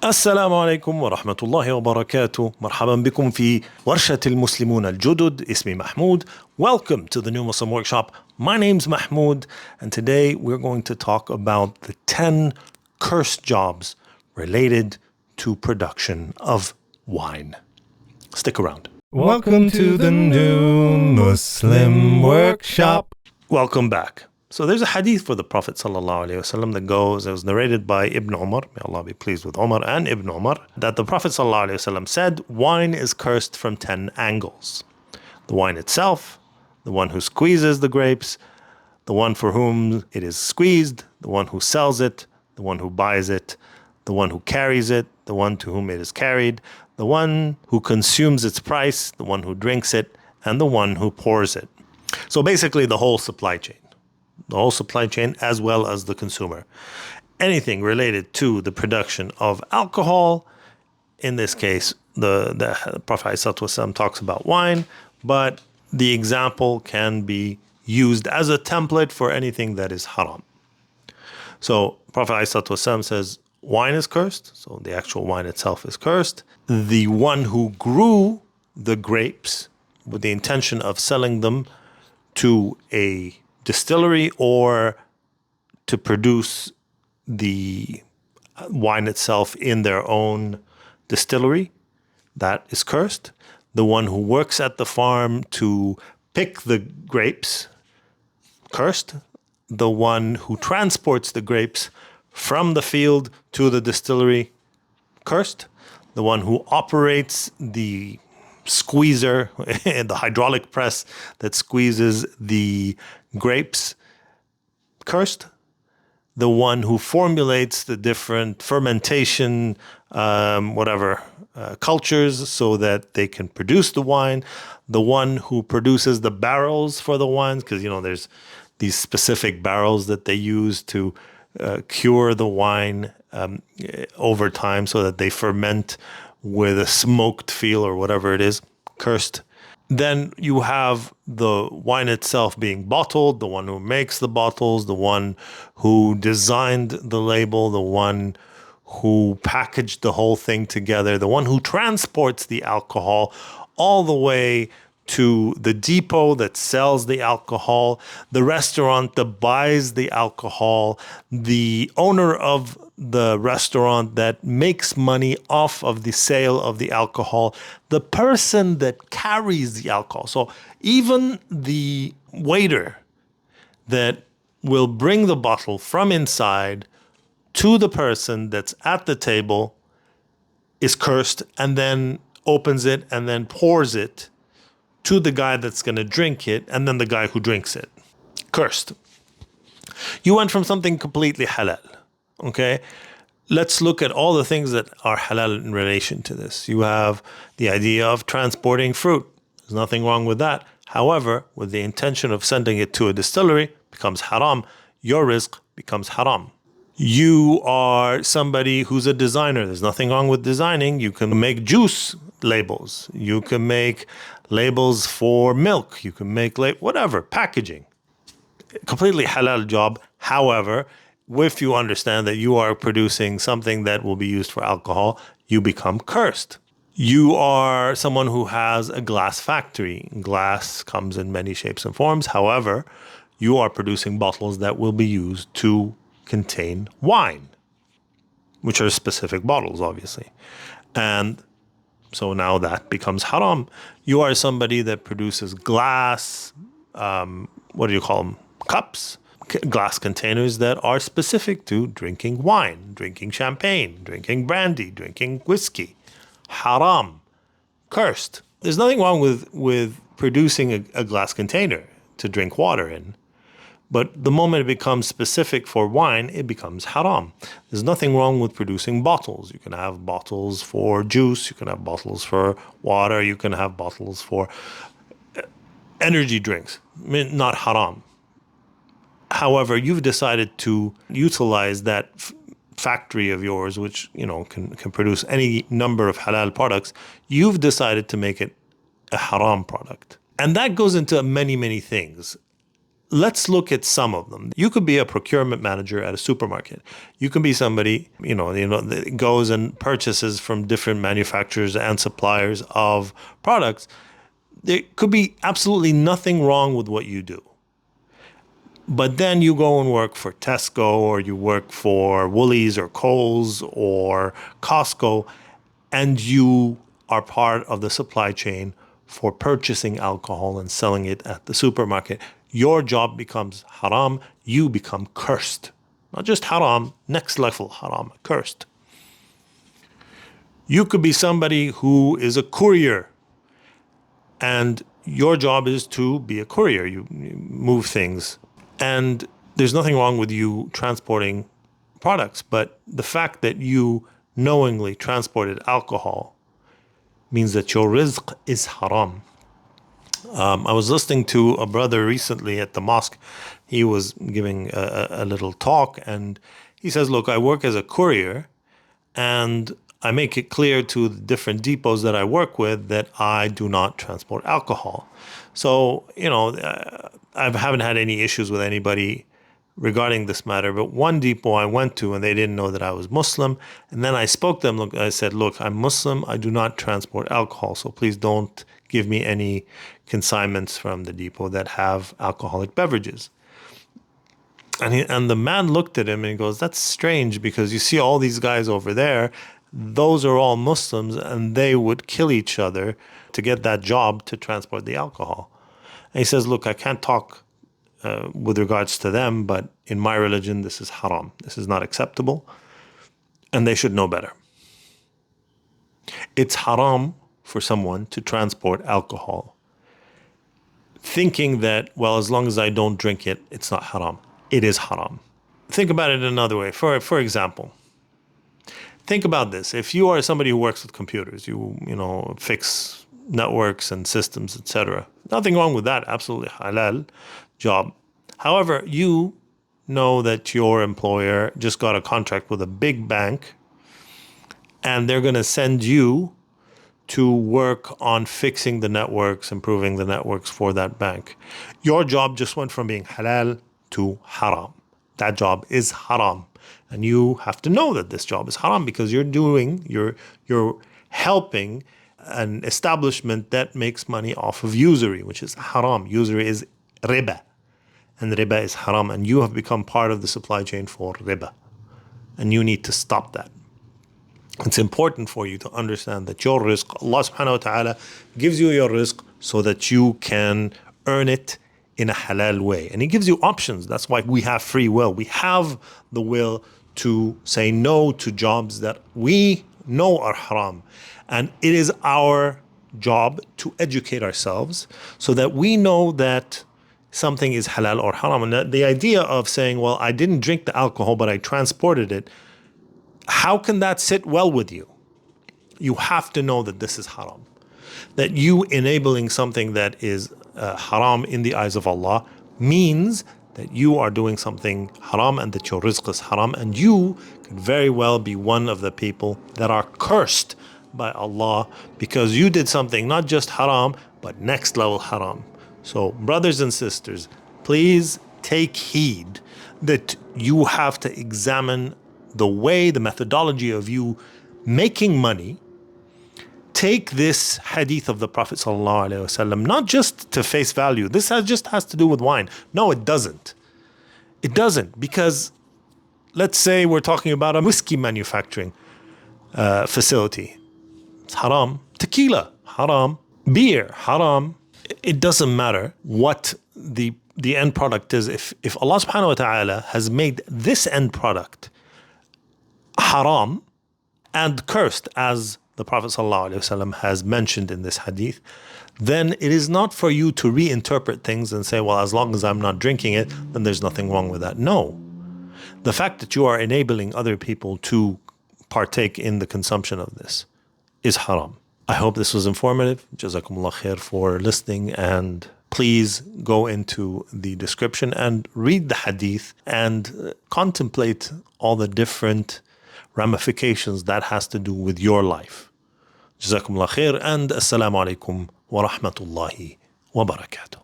السلام عليكم ورحمة الله وبركاته. مرحبا بكم في ورشة المسلمون الجدد. اسمي محمود. Welcome to the New Muslim Workshop. My name's Mahmoud, and today we're going to talk about the 10 cursed jobs related to production of wine. Stick around. Welcome to the New Muslim Workshop. Welcome back. So there's a hadith for the Prophet ﷺ that goes, it was narrated by Ibn Umar, may Allah be pleased with Umar and Ibn Umar, that the Prophet ﷺ said, wine is cursed from 10 angles. The wine itself, the one who squeezes the grapes, the one for whom it is squeezed, the one who sells it, the one who buys it, the one who carries it, the one to whom it is carried, the one who consumes its price, the one who drinks it, and the one who pours it. So basically the whole supply chain. The whole supply chain as well as the consumer. Anything related to the production of alcohol, in this case, the Prophet ﷺ talks about wine, but the example can be used as a template for anything that is haram. So Prophet ﷺ says, wine is cursed, so the actual wine itself is cursed. The one who grew the grapes with the intention of selling them to a distillery or to produce the wine itself in their own distillery, that is cursed. The one who works at the farm to pick the grapes, cursed. The one who transports the grapes from the field to the distillery, cursed. The one who operates the squeezer, the hydraulic press that squeezes the grapes, cursed. The one who formulates the different fermentation, cultures so that they can produce the wine. The one who produces the barrels for the wines, because there's these specific barrels that they use to cure the wine over time so that they ferment with a smoked feel or whatever it is, cursed. Then you have the wine itself being bottled, the one who makes the bottles, the one who designed the label, the one who packaged the whole thing together, the one who transports the alcohol all the way to the depot that sells the alcohol, the restaurant that buys the alcohol, the owner of the restaurant that makes money off of the sale of the alcohol, the person that carries the alcohol. So even the waiter that will bring the bottle from inside to the person that's at the table is cursed, and then opens it and then pours it to the guy that's going to drink it, and then the guy who drinks it. Cursed. You went from something completely halal. Okay? Let's look at all the things that are halal in relation to this. You have the idea of transporting fruit. There's nothing wrong with that. However, with the intention of sending it to a distillery, becomes haram. Your rizq becomes haram. You are somebody who's a designer. There's nothing wrong with designing. You can make juice labels. You can make labels for milk. You can make whatever, packaging. Completely halal job. However, if you understand that you are producing something that will be used for alcohol, you become cursed. You are someone who has a glass factory. Glass comes in many shapes and forms. However, you are producing bottles that will be used to contain wine, which are specific bottles, obviously. And so now that becomes haram. You are somebody that produces glass, cups, glass containers that are specific to drinking wine, drinking champagne, drinking brandy, drinking whiskey. Haram. Cursed. There's nothing wrong with producing a glass container to drink water in. But the moment it becomes specific for wine, it becomes haram. There's nothing wrong with producing bottles. You can have bottles for juice. You can have bottles for water. You can have bottles for energy drinks. Not haram. However, you've decided to utilize that factory of yours, which can produce any number of halal products. You've decided to make it a haram product. And that goes into many, many things. let's look at some of them. You could be a procurement manager at a supermarket. You can be somebody, that goes and purchases from different manufacturers and suppliers of products. There could be absolutely nothing wrong with what you do. But then you go and work for Tesco, or you work for Woolies or Kohl's or Costco, and you are part of the supply chain for purchasing alcohol and selling it at the supermarket. Your job becomes haram. You become cursed. Not just haram, next level haram, cursed. You could be somebody who is a courier, and your job is to be a courier. You move things. And there's nothing wrong with you transporting products, but the fact that you knowingly transported alcohol means that your rizq is haram. I was listening to a brother recently at the mosque. He was giving a little talk, and he says, look, I work as a courier, and I make it clear to the different depots that I work with that I do not transport alcohol. So, I haven't had any issues with anybody regarding this matter, but one depot I went to and they didn't know that I was Muslim. And then I spoke to them. I said, look, I'm Muslim. I do not transport alcohol. So please don't give me any consignments from the depot that have alcoholic beverages. And the man looked at him and he goes, that's strange, because you see all these guys over there, those are all Muslims, and they would kill each other to get that job to transport the alcohol. And he says, look, I can't talk with regards to them, but in my religion, this is haram. This is not acceptable, and they should know better. It's haram for someone to transport alcohol, thinking that, well, as long as I don't drink it, it's not haram. It is haram. Think about it another way. For example, think about this. If you are somebody who works with computers, you fix networks and systems, etc. Nothing wrong with that. Absolutely halal job. However, you know that your employer just got a contract with a big bank, and they're going to send you to work on fixing the networks, improving the networks for that bank. Your job just went from being halal to haram. That job is haram. And you have to know that this job is haram, because you're helping an establishment that makes money off of usury, which is haram. Usury is riba, and riba is haram, and you have become part of the supply chain for riba, and you need to stop that. It's important for you to understand that your rizq, Allah subhanahu wa ta'ala gives you your rizq so that you can earn it in a halal way. And He gives you options. That's why we have free will. We have the will to say no to jobs that we know are haram. And it is our job to educate ourselves so that we know that something is halal or haram. And the idea of saying, well, I didn't drink the alcohol, but I transported it, how can that sit well with you? You have to know that this is haram. That you enabling something that is haram in the eyes of Allah means that you are doing something haram, and that your rizq is haram, and you could very well be one of the people that are cursed by Allah because you did something not just haram, but next level haram. So brothers and sisters, please take heed that you have to examine the way, the methodology of you making money. Take this hadith of the Prophet ﷺ, not just to face value. This just has to do with wine. No, it doesn't. It doesn't, because let's say we're talking about a whiskey manufacturing facility. It's haram. Tequila, haram. Beer, haram. It doesn't matter what the end product is. If Allah subhanahu wa ta'ala has made this end product haram and cursed, as the Prophet ﷺ has mentioned in this hadith, then it is not for you to reinterpret things and say, well, as long as I'm not drinking it, then there's nothing wrong with that. No. The fact that you are enabling other people to partake in the consumption of this is haram. I hope this was informative. Jazakumullah khair for listening, and please go into the description and read the hadith and contemplate all the different ramifications that has to do with your life. Jazakumullah khair, and assalamu alaikum wa rahmatullahi wa barakatuh.